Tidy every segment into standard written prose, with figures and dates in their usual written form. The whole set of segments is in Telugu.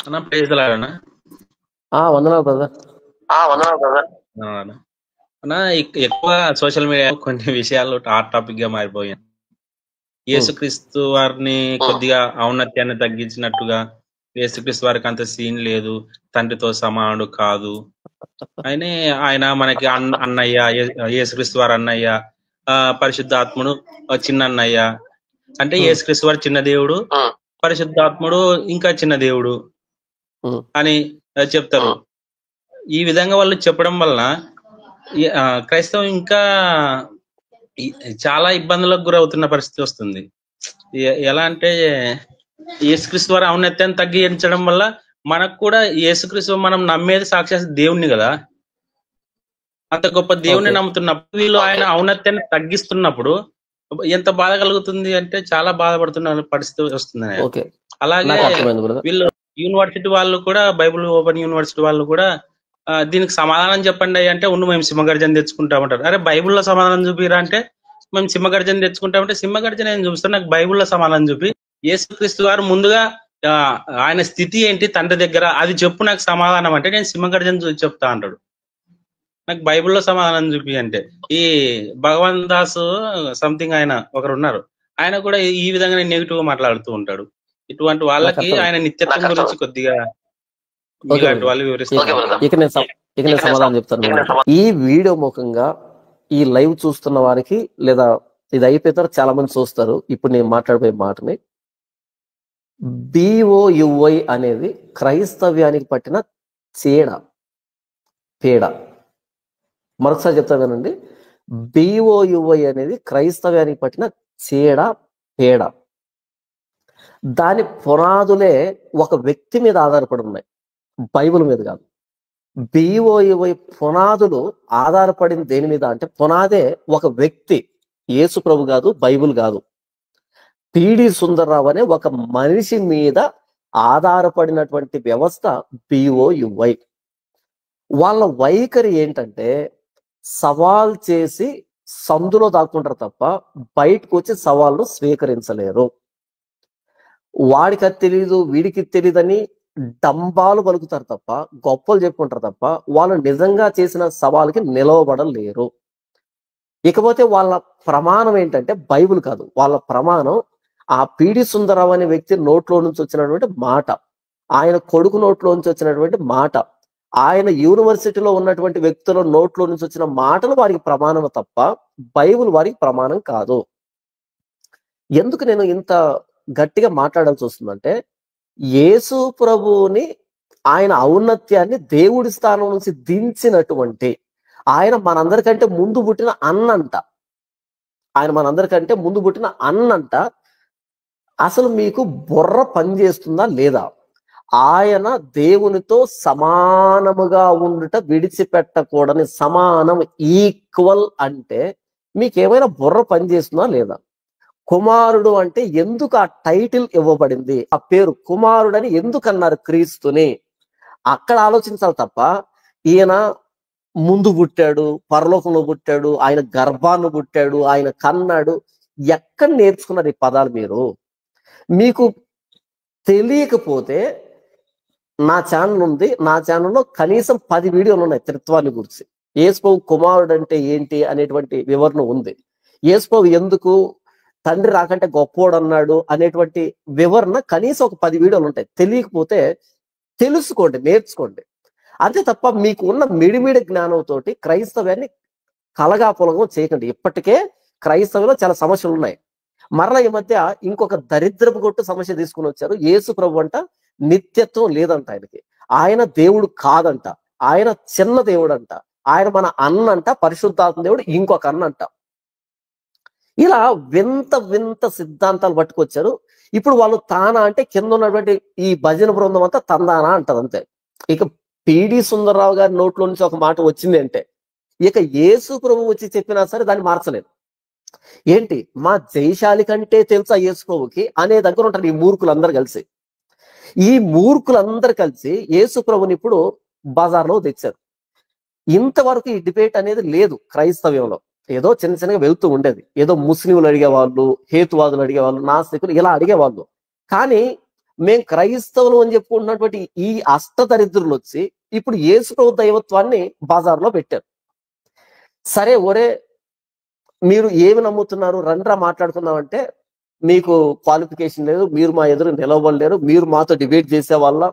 అన్న ప్రైజ్ లాగనా వందనాలు బ్రదర్. అన్న ఎక్కువ సోషల్ మీడియా కొన్ని విషయాలు హాట్ టాపిక్ గా మారిపోయాయి. యేసుక్రీస్తు వారిని కొద్దిగా ఔన్నత్యాన్ని తగ్గించినట్టుగా, యేసుక్రీస్తు వారికి అంత సీన్ లేదు, తండ్రితో సమానుడు కాదు అని ఆయన మనకి అన్నయ్య, యేసుక్రీస్తు వారు అన్నయ్య, పరిశుద్ధాత్ముడు చిన్న అన్నయ్య, అంటే యేసుక్రీస్తు వారు చిన్న దేవుడు, పరిశుద్ధాత్ముడు ఇంకా చిన్న దేవుడు అని చెప్తారు. ఈ విధంగా వాళ్ళు చెప్పడం వలన క్రైస్తవం ఇంకా చాలా ఇబ్బందులకు గురవుతున్న పరిస్థితి వస్తుంది. ఎలా అంటే యేసుక్రీస్తు వారి ఔన్నత్యాన్ని తగ్గించడం వల్ల మనకు కూడా యేసుక్రీస్తు మనం నమ్మేది సాక్షాత్ దేవుణ్ణి కదా, అంత గొప్ప దేవుణ్ణి నమ్ముతున్నప్పుడు వీళ్ళు ఆయన ఔన్నత్యాన్ని తగ్గిస్తున్నప్పుడు ఎంత బాధ కలుగుతుంది అంటే చాలా బాధపడుతున్న పరిస్థితి వస్తుంది. అలాగే వీళ్ళు యూనివర్సిటీ వాళ్ళు కూడా, బైబుల్ ఓపెన్ యూనివర్సిటీ వాళ్ళు కూడా దీనికి సమాధానం చెప్పండి అంటే మేము సింహగర్జన తెచ్చుకుంటామంటారు. అరే బైబుల్లో సమాధానం చూపిరా అంటే మేము సింహగర్జన తెచ్చుకుంటామంటే సింహగర్జన ఏం చూపిస్తారు, నాకు బైబుల్లో సమాధానం చూపి, యేసుక్రీస్తు గారు ముందుగా ఆయన స్థితి ఏంటి తండ్రి దగ్గర అది చెప్పు నాకు సమాధానం అంటే నేను సింహగర్జన చెప్తా అంటాడు. నాకు బైబుల్లో సమాధానం చూపి అంటే ఈ భగవాన్ దాస్ సంథింగ్ ఆయన ఒకరు ఉన్నారు, ఆయన కూడా ఈ విధంగా నెగిటివ్ గా మాట్లాడుతూ ఉంటాడు. ఇటువంటి వాళ్ళకి ఆయన నిత్యత్వం గురించి కొద్దిగా వాళ్ళు వివరిస్తారు. ఇక నేను సమాధానం చెప్తాను. ఈ వీడియో ముఖంగా ఈ లైవ్ చూస్తున్న వారికి, లేదా ఇది అయిపోయిన తర్వాత చాలా మంది చూస్తారు ఇప్పుడు నేను మాట్లాడిపోయే మాటని. BOUI అనేది క్రైస్తవ్యానికి పట్టిన పేడ. మరొకసారి చెప్తా వినండి. BOUI అనేది క్రైస్తవ్యానికి పట్టిన పేడ. దాని పునాదులే ఒక వ్యక్తి మీద ఆధారపడి ఉన్నాయి, బైబిల్ మీద కాదు. BOUI పునాదులు ఆధారపడింది దేని మీద అంటే పునాదే ఒక వ్యక్తి, యేసు ప్రభు కాదు, బైబిల్ కాదు. PD సుందర్రావు అనే ఒక మనిషి మీద ఆధారపడినటువంటి వ్యవస్థ BOUI. వాళ్ళ వైఖరి ఏంటంటే సవాల్ చేసి సందులో దాక్కుంటారు తప్ప బయటకు వచ్చి సవాళ్ళు స్వీకరించలేరు. వాడికి అది తెలీదు, వీడికి తెలియదని డంబాలు పలుకుతారు తప్ప, గొప్పలు చెప్పుకుంటారు తప్ప వాళ్ళు నిజంగా చేసిన సవాల్కి నిలవబడలేరు. ఇకపోతే వాళ్ళ ప్రమాణం ఏంటంటే బైబిల్ కాదు, వాళ్ళ ప్రమాణం ఆ PD సుందరరావు అనే వ్యక్తి నోట్లో నుంచి వచ్చినటువంటి మాట, ఆయన కొడుకు నోట్లో నుంచి వచ్చినటువంటి మాట, ఆయన యూనివర్సిటీలో ఉన్నటువంటి వ్యక్తుల నోట్లో నుంచి వచ్చిన మాటలు వారికి ప్రమాణం తప్ప బైబిల్ వారికి ప్రమాణం కాదు. ఎందుకు నేను ఇంత గట్టిగా మాట్లాడాల్సి వస్తుందంటే, యేసు ప్రభువుని ఆయన ఔన్నత్యాన్ని దేవుడి స్థానం నుంచి దించినటువంటి ఆయన మనందరికంటే ముందు పుట్టిన అన్నంట. అసలు మీకు బుర్ర పనిచేస్తుందా లేదా? ఆయన దేవునితో సమానముగా ఉండుట విడిచిపెట్టకూడని, సమానం, ఈక్వల్ అంటే మీకేమైనా బుర్ర పనిచేస్తుందా లేదా? కుమారుడు అంటే ఎందుకు ఆ టైటిల్ ఇవ్వబడింది, ఆ పేరు కుమారుడని ఎందుకు అన్నారు క్రీస్తుని? అక్కడ ఆలోచించాలి తప్ప ఈయన ముందు పుట్టాడు, పరలోకంలో పుట్టాడు, ఆయన గర్భాన్ని పుట్టాడు, ఆయన కన్నాడు, ఎక్కడ నేర్చుకున్నారు ఈ పదాలు మీరు? మీకు తెలియకపోతే నా ఛానల్ ఉంది, నా ఛానల్లో కనీసం 10 వీడియోలు ఉన్నాయి త్రిత్వాన్ని గురించి. యేసు కుమారుడు అంటే ఏంటి అనేటువంటి వివరణ ఉంది. యేసు ఎందుకు తండ్రి రాకంటే గొప్పోడు అన్నాడు అనేటువంటి వివరణ కనీసం ఒక 10 వీడియోలు ఉంటాయి. తెలియకపోతే తెలుసుకోండి, నేర్చుకోండి. అంతే తప్ప మీకు ఉన్న మిడిమిడి జ్ఞానంతో క్రైస్తవ్యాన్ని కలగాపులగం చేయకండి. ఇప్పటికే క్రైస్తవంలో చాలా సమస్యలు ఉన్నాయి. మరలా ఈ మధ్య ఇంకొక దరిద్రపు కొట్టు సమస్య తీసుకుని వచ్చారు. యేసు ప్రభు అంట నిత్యత్వం లేదంట ఆయనకి, ఆయన దేవుడు కాదంట, ఆయన చిన్న దేవుడు అంట, ఆయన మన అన్నంట, పరిశుద్ధాత్మ దేవుడు ఇంకొక అన్నంట. ఇలా వింత వింత సిద్ధాంతాలు పట్టుకొచ్చారు. ఇప్పుడు వాళ్ళు తానా అంటే కింద ఉన్నటువంటి ఈ భజన బృందం అంతా తందానా అంటది అంతే. ఇక PD సుందర్రావు గారి నోట్లో నుంచి ఒక మాట వచ్చింది అంటే ఇక యేసు ప్రభు వచ్చి చెప్పినా సరే దాన్ని మార్చలేదు. ఏంటి, మా జయశాలి కంటే తెలుసా యేసు ప్రభుకి అనే దగ్గర ఉంటారు ఈ మూర్ఖులందరూ కలిసి. ఈ మూర్ఖులందరూ కలిసి యేసు ప్రభుని ఇప్పుడు బజార్లో తెచ్చారు. ఇంతవరకు ఈ డిబేట్ అనేది లేదు క్రైస్తవ్యంలో. ఏదో చిన్న చిన్నగా వెళ్తూ ఉండేది. ఏదో ముస్లింలు అడిగేవాళ్ళు, హేతువాదులు అడిగేవాళ్ళు, నాస్తికులు ఇలా అడిగేవాళ్ళు. కానీ మేము క్రైస్తవులు అని చెప్పుకుంటున్నటువంటి ఈ అష్టదరిద్రులు వచ్చి ఇప్పుడు యేసు ప్రభు దైవత్వాన్ని బజార్లో పెట్టారు. సరే ఒరే మీరు ఏమి నమ్ముతున్నారు రండ్రా మాట్లాడుకుందామంటే మీకు క్వాలిఫికేషన్ లేదు, మీరు మా ఎదురు నిలవలేరు, మీరు మాతో డిబేట్ చేసే వాళ్ళ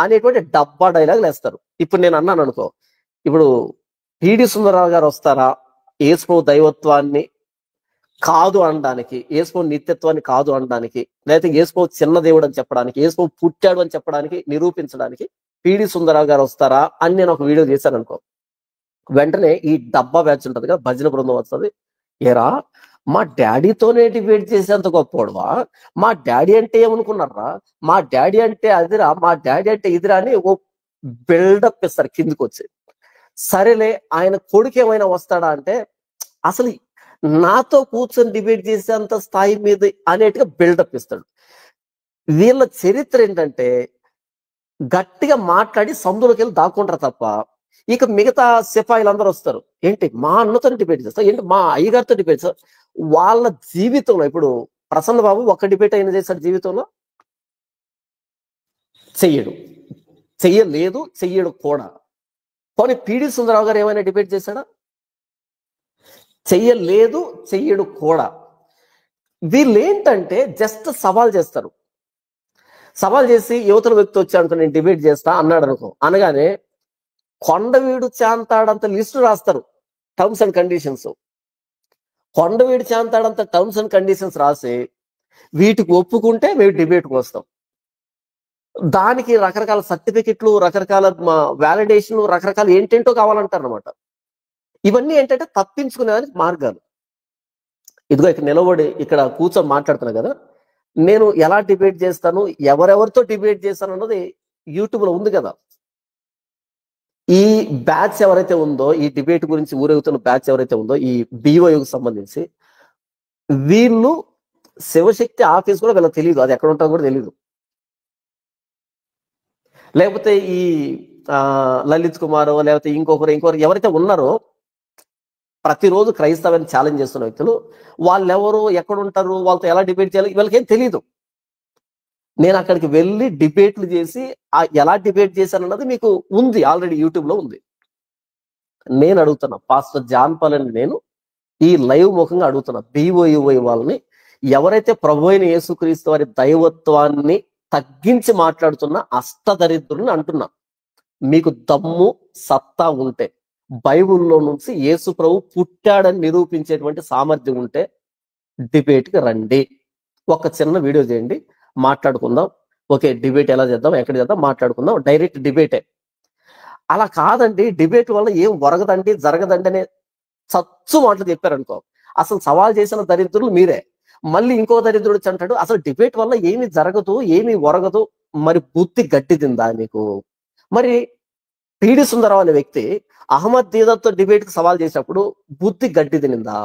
అనేటువంటి డబ్బా డైలాగులు వేస్తారు. ఇప్పుడు నేను అన్నాను అనుకో, ఇప్పుడు పిడి సుందరరావు గారు వస్తారా యేసు ప్రభు దైవత్వాన్ని కాదు అనడానికి, యేసు ప్రభు నిత్యత్వాన్ని కాదు అనడానికి, లేకపోతే యేసు ప్రభు చిన్న దేవుడు అని చెప్పడానికి, యేసు ప్రభు పుట్టాడు అని చెప్పడానికి, నిరూపించడానికి పిడి సుందరరావు గారు వస్తారా అని నేను ఒక వీడియో చేశాను అనుకో, వెంటనే ఈ డబ్బా బ్యాచ్ ఉంటుంది కదా, భజన బృందం వస్తుంది, ఏరా మా డాడీతోనే డిబేట్ చేసేంత గొప్పవాడువా, మా డాడీ అంటే ఏమనుకున్నారా, మా డాడీ అంటే అదిరా, మా డాడీ అంటే ఇదిరా అని ఓ బిల్డప్ ఇస్తారు కిందికి వచ్చి. సరేలే ఆయన కొడుకు ఏమైనా వస్తాడా అంటే అసలు నాతో కూర్చొని డిబేట్ చేసేంత స్థాయి మీద అనేట్టుగా బిల్డప్ ఇస్తాడు. వీళ్ళ చరిత్ర ఏంటంటే గట్టిగా మాట్లాడి సందులోకి వెళ్ళి దాక్కుంటారు తప్ప, ఇక మిగతా సిపాయిలు అందరూ వస్తారు, ఏంటి మా అన్నతో డిబేట్ చేస్తారు, ఏంటి మా అయ్యగారితో డిబేట్ చేస్తారు. వాళ్ళ జీవితంలో ఇప్పుడు ప్రసన్న బాబు ఒక్క డిబేట్ అయినా చేశాడు జీవితంలో? చెయ్యలేదు, చెయ్యడు కూడా. పోనీ పిడి సుందరరావు గారు ఏమైనా డిబేట్ చేశాడా? చెయ్యలేదు, చెయ్యడు కూడా. వీళ్ళు ఏంటంటే జస్ట్ సవాల్ చేస్తారు. సవాల్ చేసి యువతల వ్యక్తి వచ్చి అనుకో నేను డిబేట్ చేస్తా అన్నాడు అనుకో, అనగానే కొండవీడు చాంతాడంత లిస్టు రాస్తారు, టర్మ్స్ అండ్ కండిషన్స్. కొండవీడు చాంతాడంత టర్మ్స్ అండ్ కండిషన్స్ రాసి వీటికి ఒప్పుకుంటే మేము డిబేట్కి వస్తాం. దానికి రకరకాల సర్టిఫికెట్లు, రకరకాల వ్యాలిడేషన్, రకరకాల ఏంటేంటో కావాలంటారు అనమాట. ఇవన్నీ ఏంటంటే తప్పించుకునేదానికి మార్గాలు. ఇదిగో ఇక్కడ నిలబడి ఇక్కడ కూర్చొని మాట్లాడుతున్నా కదా, నేను ఎలా డిబేట్ చేస్తాను, ఎవరెవరితో డిబేట్ చేస్తాను అన్నది యూట్యూబ్లో ఉంది కదా. ఈ బ్యాచ్ ఎవరైతే ఉందో, ఈ డిబేట్ గురించి ఊరేగుతున్న బ్యాచ్ ఎవరైతే ఉందో, ఈ BYUకి సంబంధించి వీళ్ళు శివశక్తి ఆఫీస్ కూడా వీళ్ళకి తెలియదు, అది ఎక్కడ ఉంటుందో కూడా తెలియదు. లేకపోతే ఈ లలిత్ కుమార్ లేకపోతే ఇంకొకరు ఎవరైతే ఉన్నారో ప్రతిరోజు క్రైస్తవాన్ని ఛాలెంజ్ చేస్తున్న వ్యక్తులు, వాళ్ళెవరు, ఎక్కడ ఉంటారు, వాళ్ళతో ఎలా డిబేట్ చేయాలి వీళ్ళకేం తెలియదు. నేను అక్కడికి వెళ్ళి డిబేట్లు చేసి ఎలా డిబేట్ చేశానన్నది మీకు ఉంది, ఆల్రెడీ యూట్యూబ్లో ఉంది. నేను అడుగుతున్నా పాస్టర్ జాన్ పాల్ అని నేను ఈ లైవ్ ముఖంగా అడుగుతున్నా, BYU వాళ్ళని, ఎవరైతే ప్రభు అయిన యేసుక్రీస్తు వారి దైవత్వాన్ని తగ్గించి మాట్లాడుతున్న అష్టదరిద్రుని అంటున్నా, మీకు దమ్ము సత్తా ఉంటే, బైబిల్లో నుంచి యేసు ప్రభు పుట్టాడని నిరూపించేటువంటి సామర్థ్యం ఉంటే డిబేట్కి రండి, ఒక చిన్న వీడియో చేయండి, మాట్లాడుకుందాం. ఓకే డిబేట్ ఎలా చేద్దాం, ఎక్కడ చేద్దాం, మాట్లాడుకుందాం, డైరెక్ట్ డిబేటే. అలా కాదండి, డిబేట్ వల్ల ఏం ఒరగదండి, జరగదండి అనే చచ్చు మాటలు చెప్పారనుకో, అసలు సవాల్ చేసిన దరిద్రులు మీరే. మళ్ళీ ఇంకో దరిద్రుడు అంటాడు అసలు డిబేట్ వల్ల ఏమి జరగదు, ఏమి ఒరగదు, మరి బుద్ధి గట్టిదిందా నీకు? మరి పిడి సుందరరావు అనే వ్యక్తి అహ్మద్ దీదాతో డిబేట్కి సవాల్ చేసినప్పుడు బుద్ధి గడ్డి తినిందా?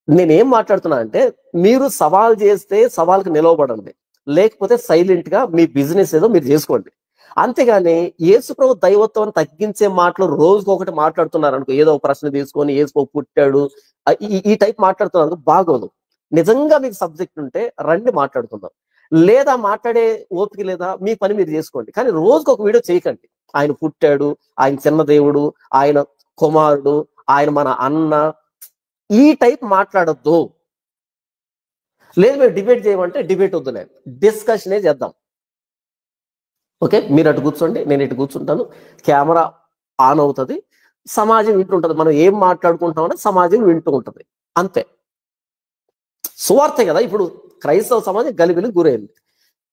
నేనేం మాట్లాడుతున్నా అంటే, మీరు సవాల్ చేస్తే సవాల్కి నిలవబడండి, లేకపోతే సైలెంట్ గా మీ బిజినెస్ ఏదో మీరు చేసుకోండి. అంతేగాని యేసు ప్రభు దైవత్వం తగ్గించే మాటలు రోజుకొకటి మాట్లాడుతున్నారు అనుకో, ఏదో ఒక ప్రశ్న తీసుకొని యేసు ప్రభు పుట్టాడు ఈ టైప్ మాట్లాడుతున్నారు బాగోదు. నిజంగా మీకు సబ్జెక్ట్ ఉంటే రండి మాట్లాడుకుందాం, లేదా మాట్లాడే ఓపిక లేదా మీ పని మీరు చేసుకోండి, కానీ రోజుకు ఒక వీడియో చేయకండి. ఆయన పుట్టాడు, ఆయన చిన్న దేవుడు, ఆయన కుమారుడు, ఆయన మన అన్న, ఈ టైప్ మాట్లాడొద్దు. లేదు మీరు డిబేట్ చేయమంటే డిబేట్ వద్దులే, డిస్కషనే చేద్దాం. ఓకే మీరు అటు కూర్చోండి, నేను ఇటు కూర్చుంటాను, కెమెరా ఆన్ అవుతుంది, సమాజం వింటూ ఉంటుంది, మనం ఏం మాట్లాడుకుంటామని సమాజం వింటూ ఉంటుంది, అంతే. సువార్తే కదా, ఇప్పుడు క్రైస్తవ సమాజం గలిబిలి గురైంది.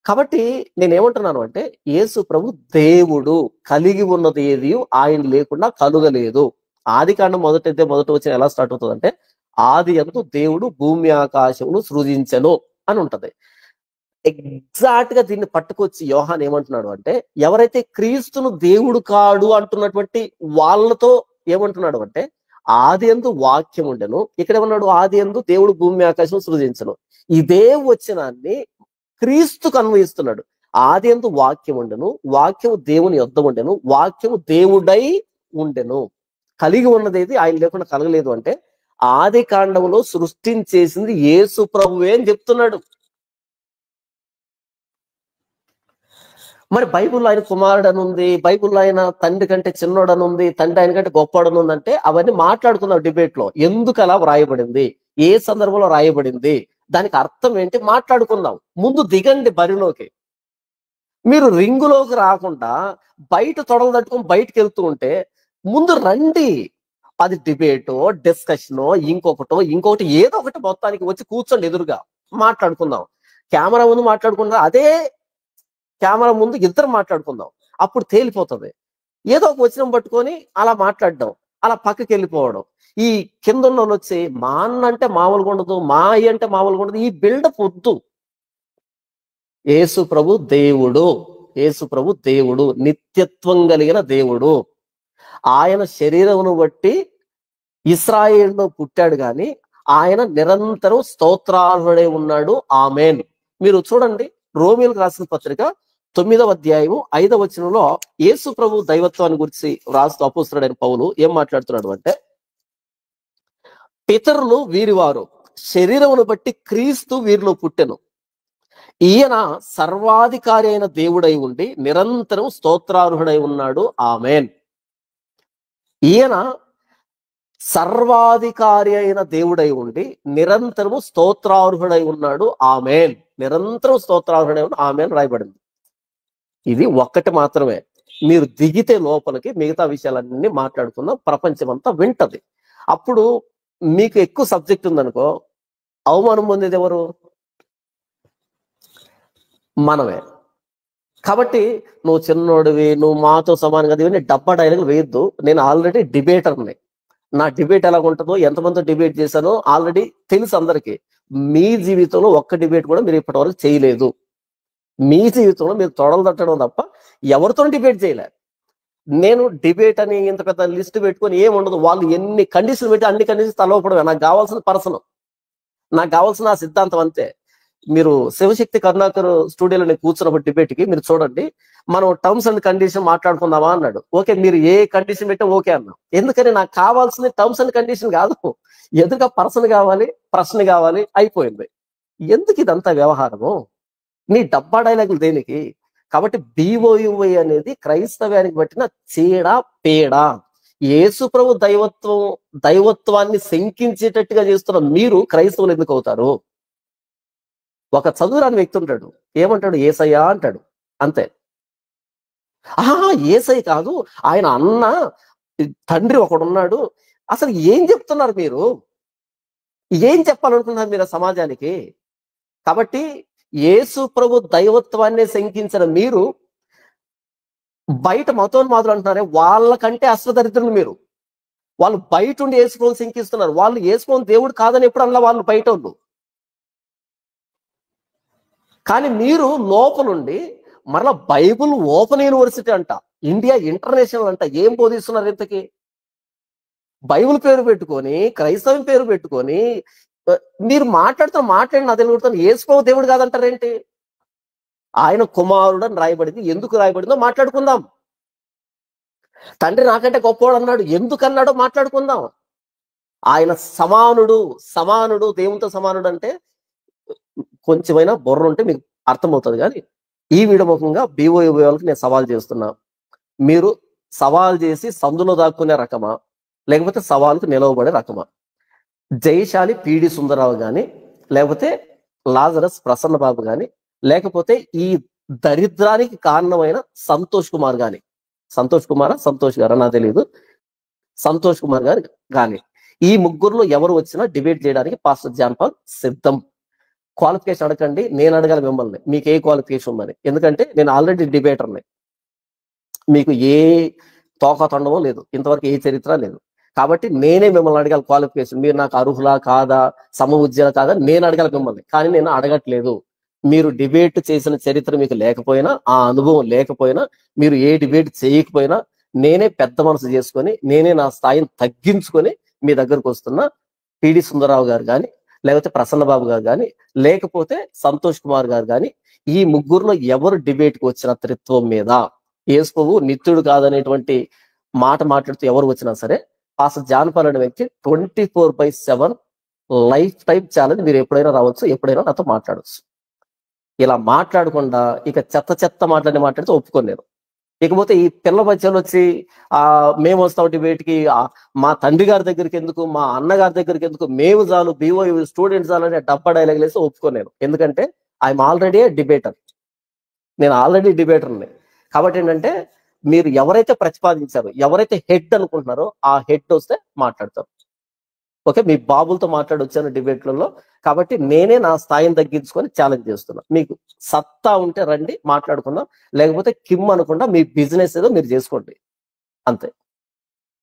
కాబట్టి నేనేమంటున్నాను అంటే, యేసు ప్రభు దేవుడు, కలిగి ఉన్నది ఏది ఆయన లేకుండా కలుగలేదు. ఆది కాండం మొదట వచ్చిన ఎలా స్టార్ట్ అవుతుంది అంటే, ఆది యందు దేవుడు భూమి ఆకాశమును సృజించెను అని ఉంటది. ఎగ్జాక్ట్ గా దీన్ని పట్టుకొచ్చి యోహాన్ ఏమంటున్నాడు అంటే, ఎవరైతే క్రీస్తును దేవుడు కాడు అంటున్నటువంటి వాళ్ళతో ఏమంటున్నాడు అంటే, ఆది యందు వాక్యం ఉండెను, ఇక్కడ ఏమన్నాడు, ఆది యందు దేవుడు భూమి ఆకాశం సృజించెను. ఇదే వచనాన్ని క్రీస్తుకు అన్వయిస్తున్నాడు. ఆది యందు వాక్యం ఉండెను, వాక్యము దేవుని యొద్ద ఉండెను, వాక్యము దేవుడై ఉండెను. కలిగి ఉన్నదేది ఆయన లేకుండా కలగలేదు అంటే, ఆది కాండంలో సృష్టించేసింది యేసు ప్రభువే అని చెప్తున్నాడు. మరి బైబిల్లో ఆయన కుమారుడు అని ఉంది, బైబిల్లో ఆయన తండ్రి కంటే చిన్నోడు అని ఉంది, తండ్రి ఆయన కంటే గొప్పవాడు అని ఉందంటే అవన్నీ మాట్లాడుకుందాం డిబేట్ లో. ఎందుకు అలా వ్రాయబడింది, ఏ సందర్భంలో రాయబడింది, దానికి అర్థం ఏంటి మాట్లాడుకుందాం. ముందు దిగండి బరిలోకి. మీరు రింగులోకి రాకుండా బయట తొడలు తట్టుకొని బయటకు వెళ్తూ ఉంటే ముందు రండి. అది డిబేటో డిస్కషనో ఇంకొకటి ఏదో ఒకటి మొత్తానికి వచ్చి కూర్చోండి, ఎదురుగా మాట్లాడుకుందాం. కెమెరా ముందు మాట్లాడుకుందాం, అదే కెమెరా ముందు ఇద్దరు మాట్లాడుకుందాం, అప్పుడు తేలిపోతుంది. ఏదో ఒక వచనం పట్టుకొని అలా మాట్లాడడం, అలా పక్కకి వెళ్ళిపోవడం. ఈ కింద ఉన్న వాళ్ళు వచ్చి మా అన్న అంటే మామూలుగా ఉండదు, మా అయ్య అంటే మామూలుగా ఉండదు, ఈ బిల్డప్ వద్దు. యేసు ప్రభు దేవుడు, యేసు ప్రభు దేవుడు, నిత్యత్వం కలిగిన దేవుడు. ఆయన శరీరమును బట్టి ఇశ్రాయేలులో పుట్టాడు కానీ ఆయన నిరంతరం స్తోత్రార్హుడై ఉన్నాడు. ఆమేన్. మీరు చూడండి, రోమీయులకు రాసిన పత్రిక 9వ అధ్యాయము 5వ వచనంలో యేసు ప్రభు దైవత్వాన్ని గురించి రాస్తూ అపోస్తలుడైన పౌలు ఏం మాట్లాడుతున్నాడు అంటే, పితరులు వీరివారు, శరీరమును బట్టి క్రీస్తు వీరిలో పుట్టెను. ఈయన సర్వాధికారి అయిన దేవుడై ఉండి నిరంతరం స్తోత్రార్హుడై ఉన్నాడు. ఆమేన్. ఈయన సర్వాధికారి అయిన దేవుడై ఉండి నిరంతరము స్తోత్రార్హుడై ఉన్నాడు. ఆమేన్. నిరంతరం స్తోత్రార్హుడై ఉన్నాడు. ఆమేన్ రాయబడింది. ఇది ఒక్కటి మాత్రమే. మీరు దిగితే లోపలికి మిగతా విషయాలన్నీ మాట్లాడుకుందాం, ప్రపంచం అంతా వింటది. అప్పుడు మీకు ఎక్కువ సబ్జెక్ట్ ఉందనుకో, అవమానం పొందేది ఎవరు? మనమే. కాబట్టి నువ్వు చిన్నోడివి, నువ్వు మాతో సమానంగా ఇవన్నీ డబ్బా డైలాగులు వేయొద్దు. నేను ఆల్రెడీ డిబేటర్ని. నా డిబేట్ ఎలా ఉంటుందో, ఎంతమందితో డిబేట్ చేశానో ఆల్రెడీ తెలుసు అందరికీ. మీ జీవితంలో ఒక్క డిబేట్ కూడా మీరు ఇప్పటి వరకు చేయలేదు. మీ జీవితంలో మీరు తొడలు తట్టడం తప్ప ఎవరితో డిబేట్ చేయలే. నేను డిబేట్ అని ఇంత పెద్ద లిస్ట్ పెట్టుకొని ఏం ఉండదు. వాళ్ళు ఎన్ని కండిషన్లు పెట్టి అన్ని కండిషన్స్ తలవపడమే. నాకు కావాల్సిన పర్సన్, నాకు కావాల్సిన ఆ సిద్ధాంతం అంతే. మీరు శివశక్తి కరుణాకర్ స్టూడియోలో నేను కూర్చున్నప్పుడు డిబేట్కి మీరు చూడండి, మనం టర్మ్స్ అండ్ కండిషన్ మాట్లాడుకుందామా అన్నాడు. ఓకే, మీరు ఏ కండిషన్ పెట్టా ఓకే అన్నా. ఎందుకని నాకు కావాల్సింది టర్మ్స్ అండ్ కండిషన్ కాదు, ఎదురుగా పర్సన్ కావాలి, ప్రశ్న కావాలి, అయిపోయింది. ఎందుకు ఇదంతా వ్యవహారము? నీ డబ్బా డైలాగులు దేనికి? కాబట్టి BOUY అనేది క్రైస్తవ్యానికి పట్టిన చీడ పేడ. యేసు ప్రభు దైవత్వాన్ని శంకించేటట్టుగా చేస్తున్న మీరు క్రైస్తవులు ఎందుకు అవుతారు? ఒక చదువురాని వ్యక్తి ఉంటాడు, ఏమంటాడు? యేసయ్యా అంటాడు, అంతే. యేసయ్య కాదు, ఆయన అన్న తండ్రి ఒకడున్నాడు. అసలు ఏం చెప్తున్నారు మీరు? ఏం చెప్పాలనుకుంటున్నారు మీరు సమాజానికి? కాబట్టి యేసు ప్రభు దైవత్వాన్ని శంకించిన మీరు బయట మతోన్మాదులు అంటున్నారే, వాళ్ళకంటే అశ్వదరిద్రులు మీరు. వాళ్ళు బయట ఉండి యేసు ప్రభు శంకిస్తున్నారు. వాళ్ళు యేసు ప్రభు దేవుడు కాదని ఎప్పుడు అన్నా వాళ్ళు బయట వాళ్ళు. కానీ మీరు లోపలుండి మరలా బైబుల్ ఓపెన్ యూనివర్సిటీ అంట, ఇండియా ఇంటర్నేషనల్ అంట, ఏం బోధిస్తున్నారు ఇంతకి? బైబుల్ పేరు పెట్టుకొని, క్రైస్తవం పేరు పెట్టుకొని మీరు మాట్లాడిన నా తెలుగుతాను. యేసు ప్రభు దేవుడు కాదంటారేంటి? ఆయన కుమారుడు అని రాయబడింది. ఎందుకు రాయబడిందో మాట్లాడుకుందాం. తండ్రి నాకంటే గొప్పవాడు అన్నాడు, ఎందుకు అన్నాడో మాట్లాడుకుందాం. ఆయన సమానుడు దేవునితో సమానుడు అంటే కొంచెమైనా బుర్ర ఉంటే మీకు అర్థమవుతుంది. కానీ ఈ వీడియో ముఖంగా BOUY వాళ్ళకి నేను సవాల్ చేస్తున్నా. మీరు సవాల్ చేసి సందులో దాక్కునే రకమా, లేకపోతే సవాల్కు నిలవబడే రకమా? జయశాలి PD సుందరరావు కానీ, లేకపోతే లాజరస్ ప్రసన్న బాబు కానీ, లేకపోతే ఈ దరిద్రానికి కారణమైన సంతోష్ కుమార్ గారా నాకు తెలియదు, సంతోష్ కుమార్ గారు కానీ, ఈ ముగ్గురులో ఎవరు వచ్చినా డిబేట్ చేయడానికి పాస్టర్ జాన్ పాల్ సిద్ధం. క్వాలిఫికేషన్ అడగండి, నేను అడగాలి మిమ్మల్ని, మీకు ఏ క్వాలిఫికేషన్ ఉందని. ఎందుకంటే నేను ఆల్రెడీ డిబేటర్ని. మీకు ఏ తోకతండమో లేదు, ఇంతవరకు ఏ చరిత్ర లేదు. కాబట్టి నేనే మిమ్మల్ని అడగాలి క్వాలిఫికేషన్. మీరు నాకు అర్హులా కాదా, సమ ఉద్యోగ కాదా, నేను అడగాలి మిమ్మల్ని. కానీ నేను అడగట్లేదు. మీరు డిబేట్ చేసిన చరిత్ర మీకు లేకపోయినా, ఆ అనుభవం లేకపోయినా, మీరు ఏ డిబేట్ చేయకపోయినా, నేనే పెద్ద మనసు చేసుకొని, నేనే నా స్థాయిని తగ్గించుకొని మీ దగ్గరకు వస్తున్నా. PD సుందరరావు గారు కానీ, లేకపోతే ప్రసన్న బాబు గారు కానీ, లేకపోతే సంతోష్ కుమార్ గారు కానీ, ఈ ముగ్గురులో ఎవరు డిబేట్కి వచ్చిన త్రిత్వం మీద, యేసు ప్రభువు నిత్యుడు కాదనేటువంటి మాట మాట్లాడుతూ ఎవరు వచ్చినా సరే, పాస్టర్ జాన్ పాల్ అనే వ్యక్తి 24/7 లైఫ్ టైం ఛాలెంజ్. మీరు ఎప్పుడైనా రావచ్చు, ఎప్పుడైనా నాతో మాట్లాడవచ్చు. ఇలా మాట్లాడకుండా ఇక చెత్త చెత్త మాట్లాడితే ఒప్పుకోను నేను. ఇకపోతే ఈ పిల్ల బచ్చాలు వచ్చి మేము వస్తాం డిబేట్కి, మా తండ్రి గారి దగ్గరికి ఎందుకు, మా అన్నగారి దగ్గరికి ఎందుకు, మేము చాలు, BOU స్టూడెంట్స్ చాలు అనే డబ్బా డైలాగ్ వేసి ఒప్పుకోను నేను. ఎందుకంటే ఐఎమ్ ఆల్రెడీ డిబేటర్, నేను ఆల్రెడీ డిబేటర్ని. కాబట్టి ఏంటంటే మీరు ఎవరైతే ప్రతిపాదించారో, ఎవరైతే హెడ్ అనుకుంటున్నారో ఆ హెడ్ వస్తే మాట్లాడతారు. ఓకే, మీ బాబులతో మాట్లాడొచ్చాను డిబేట్లలో. కాబట్టి నేనే నా స్థాయిని తగ్గించుకొని ఛాలెంజ్ చేస్తున్నా. మీకు సత్తా ఉంటే రండి మాట్లాడుకుందాం, లేకపోతే కిమ్ అనకుండా మీ బిజినెస్ ఏదో మీరు చేసుకోండి, అంతే.